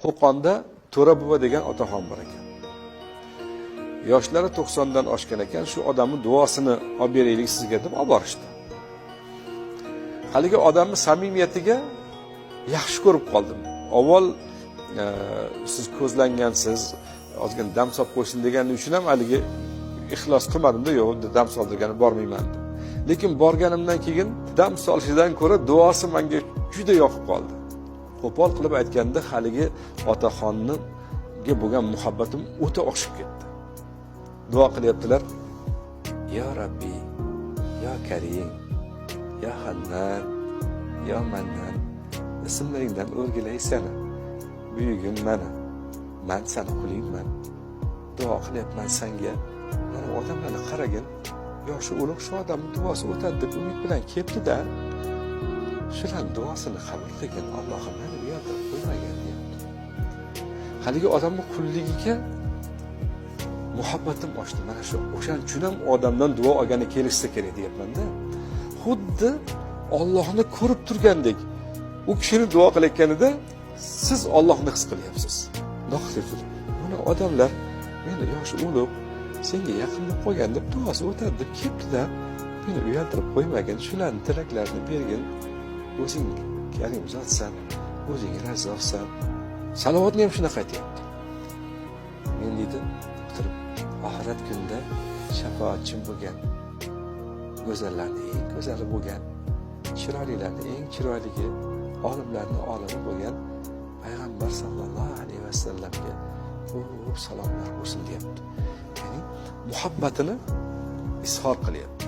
Qo'qonda To'ra buva degan otaxon bor ekan. Yoshlari 90 dan oshgan ekan, shu odamning duosini olib beraylik sizga deb olib borishdi. Haligi odamning samimiyatiga yaxshi ko'rib qoldim. Avval siz ko'zlangansiz, ozgina dam solib qo'ysin degani uchun ham haligi ixlos qilmadim-da, yo'q, dam soldirgani bormayman deb. Lekin borganimdan keyin dam solishidan ko'ra duosi menga juda yoqib qoldi. Qo'pol qilib aytganda, haligi otaxonga bo'lgan muhabbatim o'ta oshib ketdi. Duo qilyaptilar. Ya Rabbi, ya Karim, ya Hannan, ya Mannan, ismlaringdan o'rgilay seni. Buyugim mana. Men seni qulig'man. Duo qilyapman senga. Mana odamlarni qaragin. Yoshi ulug' shu odamning duosi o'tadi deb umid bilan kelibdi-da. Shularning duosini qabul qilgan Allohim meni bu yerda qo'ymagan deyapti. Haligi odamning qulligiga muhabbatim oshdi. Mana shu o'shan uchun ham odamdan duo olgani kelishsa kerak deyapman-da. Xuddi Allohni ko'rib turgandek u kishini duo qilayotganida siz Allohni his qilyapsiz. Mana odamlar meni yoshi ulug', senga yaqin bo'lib qolgan deb duosi o'tadi deb kelibdi-da, meni uyaltirib qo'ymagin, shularning tilaklarini bergin. O'zing Karim zotsan, o'zing Razzoqsan. Salovatni ham shunaqa aytyapti. Men deydi, turib oxirat kunida shafoatchim bo'lgan, go'zallarning eng go'zali bo'lgan, chiroylilarning eng chiroyligi, olimlarning olimi bo'lgan payg'ambar sallallohu alayhi vasallamga ko'p salomlar bo'lsin deyapti. Ya'ni muhabbatini izhor qilyapti.